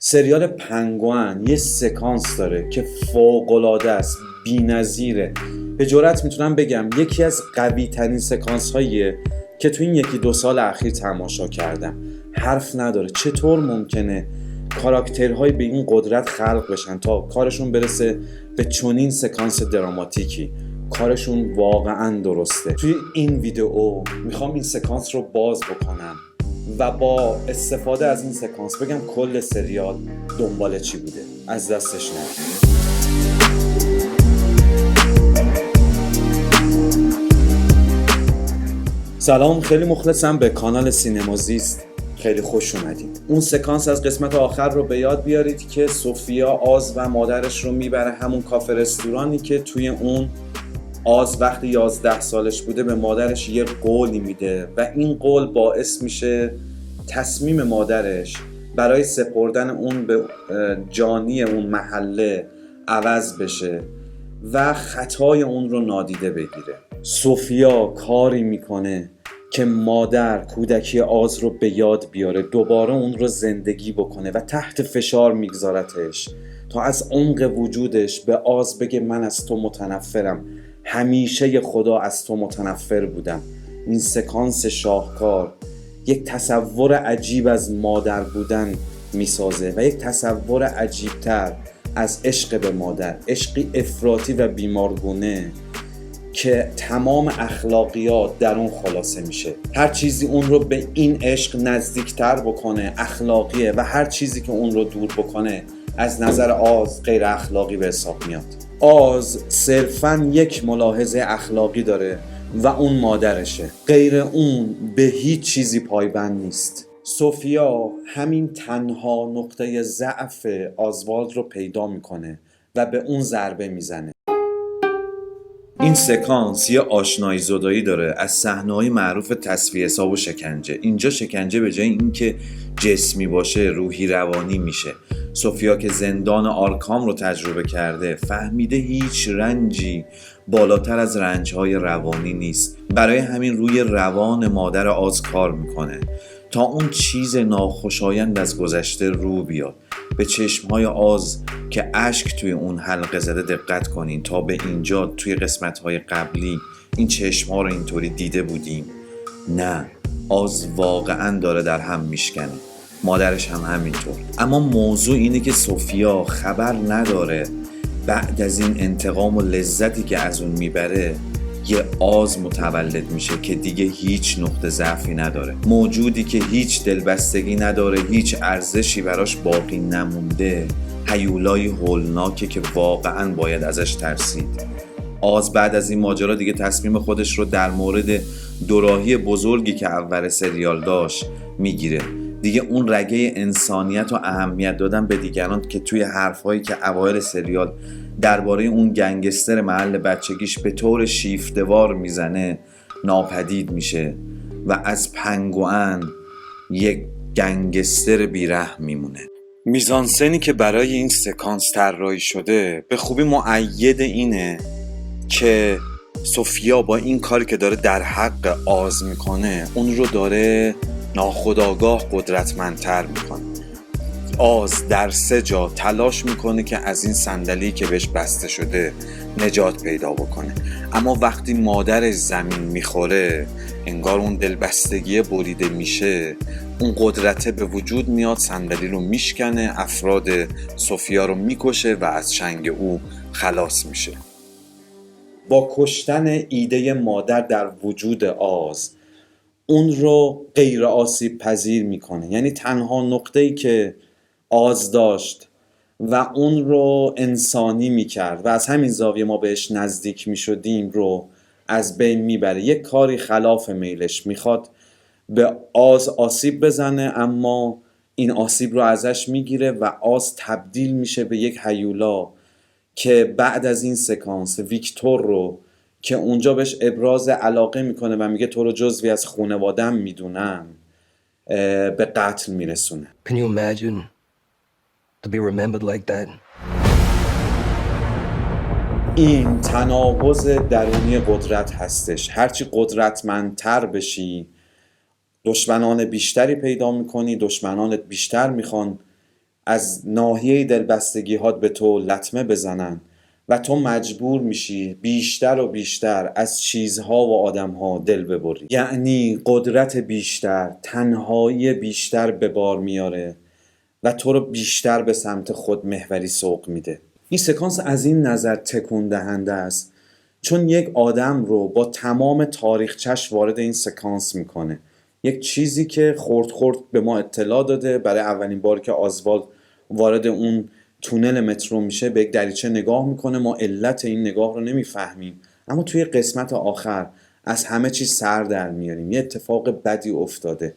سریال پنگوئن یه سکانس داره که فوق‌العاده است، بی‌نظیره. به جرئت میتونم بگم یکی از قوی ترین سکانس هاییه که تو این 1-2 سال اخیر تماشا کردم. حرف نداره. چطور ممکنه کاراکترهای به این قدرت خلق بشن تا کارشون برسه به چنین سکانس دراماتیکی؟ کارشون واقعا درسته. توی این ویدیو میخوام این سکانس رو باز بکنم و با استفاده از این سکانس بگم کل سریال دنبال چی بوده. از دستش نرید. سلام، خیلی مخلصم به کانال سینمازیست. خیلی خوش اومدید. اون سکانس از قسمت آخر رو به یاد بیارید که سوفیا آز و مادرش رو میبره همون کافه رستورانی که توی اون آز وقتی 11 سالش بوده به مادرش یه قولی میده و این قول باعث میشه تصمیم مادرش برای سپردن اون به جانی اون محله عوض بشه و خطای اون رو نادیده بگیره. سوفیا کاری میکنه که مادر کودکی آز رو به یاد بیاره، دوباره اون رو زندگی بکنه و تحت فشار میگذارتش تا از عمق وجودش به آز بگه من از تو متنفرم، همیشه خدا از تو متنفر بودم. این سکانس شاهکار یک تصور عجیب از مادر بودن میسازه و یک تصور عجیبتر از عشق به مادر، عشقی افراطی و بیمارگونه که تمام اخلاقیات در اون خلاصه میشه. هر چیزی اون رو به این عشق نزدیکتر بکنه اخلاقیه و هر چیزی که اون رو دور بکنه از نظر آز غیر اخلاقی به حساب میاد. آز صرفاً یک ملاحظه اخلاقی داره و اون مادرشه، غیر اون به هیچ چیزی پایبند نیست. سوفیا همین تنها نقطه ضعف آزوالد رو پیدا میکنه و به اون ضربه میزنه. این سکانس یه آشنایی زدایی داره از صحنه‌های معروف تصفیه حساب و شکنجه. اینجا شکنجه به جای اینکه جسمی باشه روحی روانی میشه. سوفیا که زندان آرکام رو تجربه کرده فهمیده هیچ رنجی بالاتر از رنج‌های روانی نیست. برای همین روی روان مادر آز کار میکنه تا اون چیز ناخوشایند از گذشته رو بیاد. به چشمهای آز که اشک توی اون حلقه زده دقت کنین. تا به اینجا توی قسمت‌های قبلی این چشمها رو اینطوری دیده بودیم؟ نه، آز واقعاً داره در هم میشکنه، مادرش هم همینطور. اما موضوع اینه که سوفیا خبر نداره بعد از این انتقام و لذتی که از اون میبره یه آز متولد میشه که دیگه هیچ نقطه ضعفی نداره، موجودی که هیچ دلبستگی نداره، هیچ ارزشی براش باقی نمونده، هیولای هولناکه که واقعاً باید ازش ترسید. آز بعد از این ماجرا دیگه تصمیم خودش رو در مورد دوراهی بزرگی که اول سریال داشت میگیره. دیگه اون رگه انسانیت و اهمیت دادن به دیگران که توی حرفایی که اوایل سریال درباره اون گنگستر محل بچگیش به طور شیفته‌وار میزنه ناپدید میشه و از پنگوئن یک گنگستر بیرحم میمونه. میزانسنی که برای این سکانس طراحی شده به خوبی مؤید اینه که سوفیا با این کاری که داره در حق آز میکنه اون رو داره ناخودآگاه قدرتمندتر میکنه. آز در 3 جا تلاش میکنه که از این صندلی که بهش بسته شده نجات پیدا بکنه، اما وقتی مادرش زمین میخوره انگار اون دلبستگی بریده میشه، اون قدرته به وجود میاد، صندلی رو میشکنه، افراد سوفیا رو میکشه و از چنگ او خلاص میشه. با کشتن ایده مادر در وجود آز اون رو غیر آسیب پذیر میکنه. یعنی تنها نقطه‌ای که آز داشت و اون رو انسانی میکرد و از همین زاویه ما بهش نزدیک میشدیم رو از بین میبره. یک کاری خلاف میلش، میخواد به آز آسیب بزنه اما این آسیب رو ازش میگیره و آز تبدیل میشه به یک هیولا که بعد از این سکانس ویکتور رو که اونجا بهش ابراز علاقه میکنه و میگه تو رو جزوی از خانواده‌ام میدونم به قتل میرسونه. Can you imagine to be remembered like that? این تناقض درونی قدرت هستش. هرچی قدرتمندتر بشی دشمنان بیشتری پیدا میکنی، دشمنانت بیشتر میخوان از ناحیه دلبستگی‌هات به تو لطمه بزنن و تو مجبور میشی بیشتر و بیشتر از چیزها و آدمها دل ببری. یعنی قدرت بیشتر، تنهایی بیشتر به بار میاره و تو رو بیشتر به سمت خود محوری سوق میده. این سکانس از این نظر تکون دهنده است چون یک آدم رو با تمام تاریخچش وارد این سکانس میکنه. یک چیزی که خرد خرد به ما اطلاع داده. برای اولین بار که آزوالد وارد اون تونل مترو میشه به یک دریچه نگاه میکنه. ما علت این نگاه رو نمیفهمیم، اما توی قسمت آخر از همه چیز سر در میاریم. یه اتفاق بدی افتاده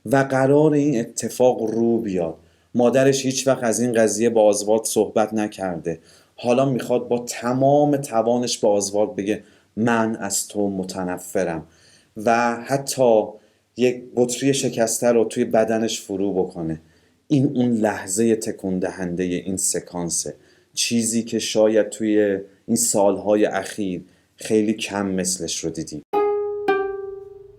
و قرار این اتفاق رو بیاد. مادرش هیچ وقت از این قضیه با آزوالد صحبت نکرده. حالا میخواد با تمام توانش به آزوالد بگه من از تو متنفرم و حتی یک بطری شکسته رو توی بدنش فرو بکنه. این اون لحظه تکون دهنده این سکانسه، چیزی که شاید توی این سالهای اخیر خیلی کم مثلش رو دیدیم.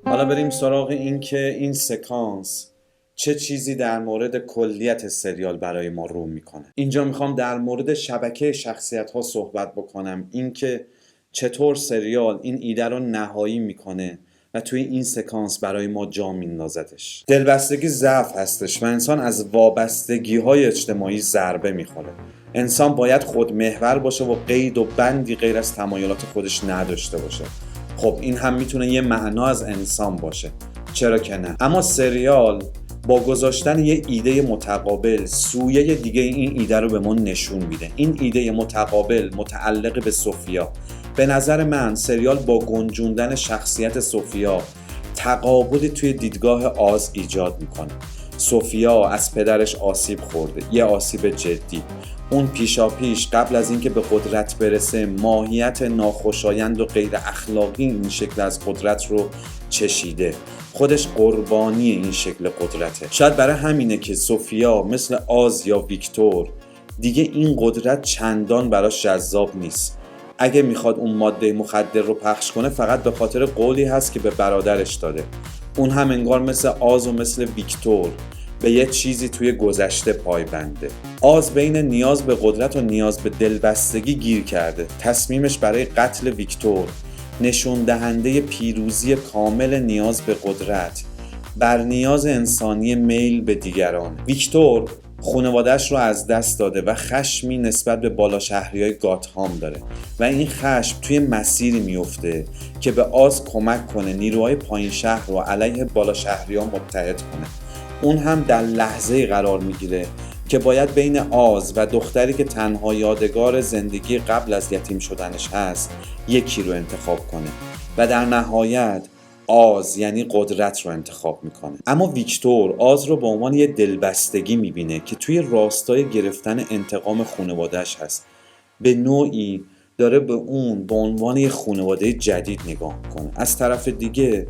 حالا بریم سراغ این که این سکانس چه چیزی در مورد کلیت سریال برای ما رو میکنه. اینجا میخوام در مورد شبکه شخصیت ها صحبت بکنم، این که چطور سریال این ایده رو نهایی میکنه و توی این سکانس برای ما جا میندازدش. دلبستگی ضعف هستش و انسان از وابستگی های اجتماعی ضربه میخوره. انسان باید خودمحور باشه و قید و بندی غیر از تمایلات خودش نداشته باشه. خب این هم میتونه یه معنا از انسان باشه، چرا که نه؟ اما سریال با گذاشتن یه ایده متقابل سویه دیگه این ایده رو به ما نشون میده. این ایده متقابل متعلق به سوفیا. به نظر من سریال با گنجوندن شخصیت سوفیا تقابلی توی دیدگاه آز ایجاد میکنه. سوفیا از پدرش آسیب خورده، یه آسیب جدی. اون پیشاپیش قبل از اینکه به قدرت برسه ماهیت ناخوشایند و غیر اخلاقی این شکل از قدرت رو چشیده. خودش قربانی این شکل قدرته. شاید برای همینه که سوفیا مثل آز یا ویکتور دیگه این قدرت چندان براش جذاب نیست. اگه میخواد اون ماده مخدر رو پخش کنه فقط به خاطر قولی هست که به برادرش داده. اون هم انگار مثل آز و مثل ویکتور به یه چیزی توی گذشته پایبنده. آز بین نیاز به قدرت و نیاز به دلبستگی گیر کرده. تصمیمش برای قتل ویکتور نشون دهنده پیروزی کامل نیاز به قدرت بر نیاز انسانی میل به دیگران. ویکتور خانواده‌اش رو از دست داده و خشمی نسبت به بالاشهریای گاتهام داره و این خشم توی مسیری میفته که به آز کمک کنه نیروهای پایین شهر رو علیه بالاشهریان متحد کنه. اون هم در لحظه‌ای قرار میگیره که باید بین آز و دختری که تنها یادگار زندگی قبل از یتیم شدنش هست یکی رو انتخاب کنه و در نهایت آز یعنی قدرت رو انتخاب میکنه. اما ویکتور آز رو به عنوان یه دلبستگی میبینه که توی راستای گرفتن انتقام خانواده‌اش هست. به نوعی داره به اون به عنوان یه خانواده جدید نگاه میکنه. از طرف دیگه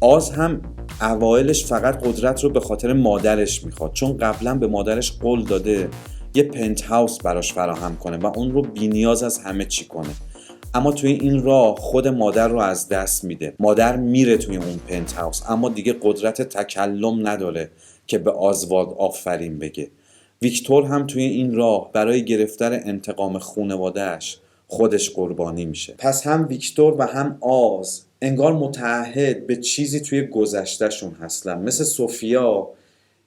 آز هم اوایلش فقط قدرت رو به خاطر مادرش میخواد، چون قبلا به مادرش قول داده یه پنت هاوس براش فراهم کنه و اون رو بی نیاز از همه چی کنه. اما توی این راه خود مادر رو از دست میده. مادر میره توی اون پنت هاوس اما دیگه قدرت تکلم نداره که به آزوالد آفرین بگه. ویکتور هم توی این راه برای گرفتن انتقام خانواده‌اش خودش قربانی میشه. پس هم ویکتور و هم آز انگار متعهد به چیزی توی گذشتهشون هستن، مثل سوفیا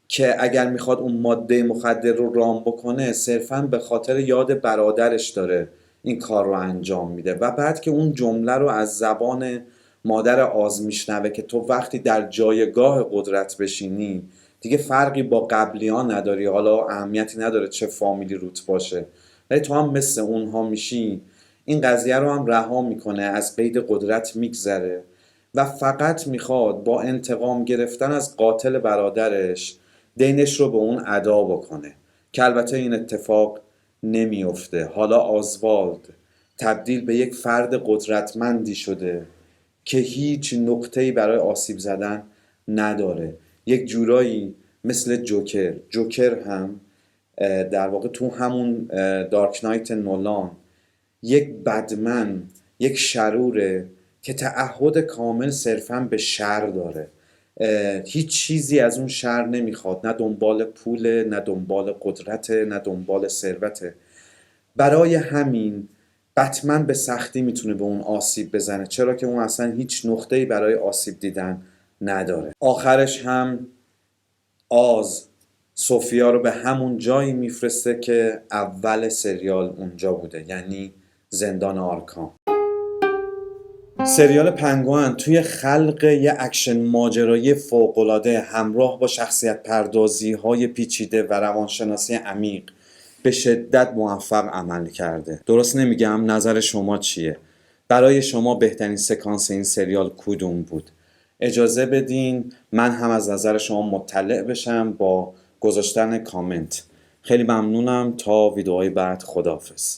که اگر میخواد اون ماده مخدر رو رام بکنه صرفاً به خاطر یاد برادرش داره این کار رو انجام میده و بعد که اون جمله رو از زبان مادر آز میشنوه که تو وقتی در جایگاه قدرت بشینی دیگه فرقی با قبلیان نداری، حالا اهمیتی نداره چه فامیلی روت باشه، ولی تو هم مثل اونها میشی. این قضیه رو هم رها میکنه، از قید قدرت میگذره و فقط میخواد با انتقام گرفتن از قاتل برادرش دینش رو به اون ادا بکنه که البته این اتفاق نمیفته. حالا آزوالد تبدیل به یک فرد قدرتمندی شده که هیچ نقطه‌ای برای آسیب زدن نداره. یک جورایی مثل جوکر. جوکر هم در واقع تو همون دارک نایت نولان یک بدمن، یک شروره که تعهد کامل صرفاً به شر داره. هیچ چیزی از اون شهر نمیخواد، نه دنبال پول، نه دنبال قدرت، نه دنبال ثروته. برای همین بتمن به سختی میتونه به اون آسیب بزنه، چرا که اون اصلا هیچ نقطه‌ای برای آسیب دیدن نداره. آخرش هم آز سوفیا رو به همون جایی میفرسته که اول سریال اونجا بوده، یعنی زندان آرکام. سریال پنگوئن توی خلق یه اکشن ماجرایی فوق‌العاده همراه با شخصیت پردازی‌های پیچیده و روانشناسی عمیق به شدت موفق عمل کرده. درست نمیگم؟ نظر شما چیه؟ برای شما بهترین سکانس این سریال کدوم بود؟ اجازه بدین من هم از نظر شما مطلع بشم با گذاشتن کامنت. خیلی ممنونم. تا ویدئوهای بعد، خداحافظ.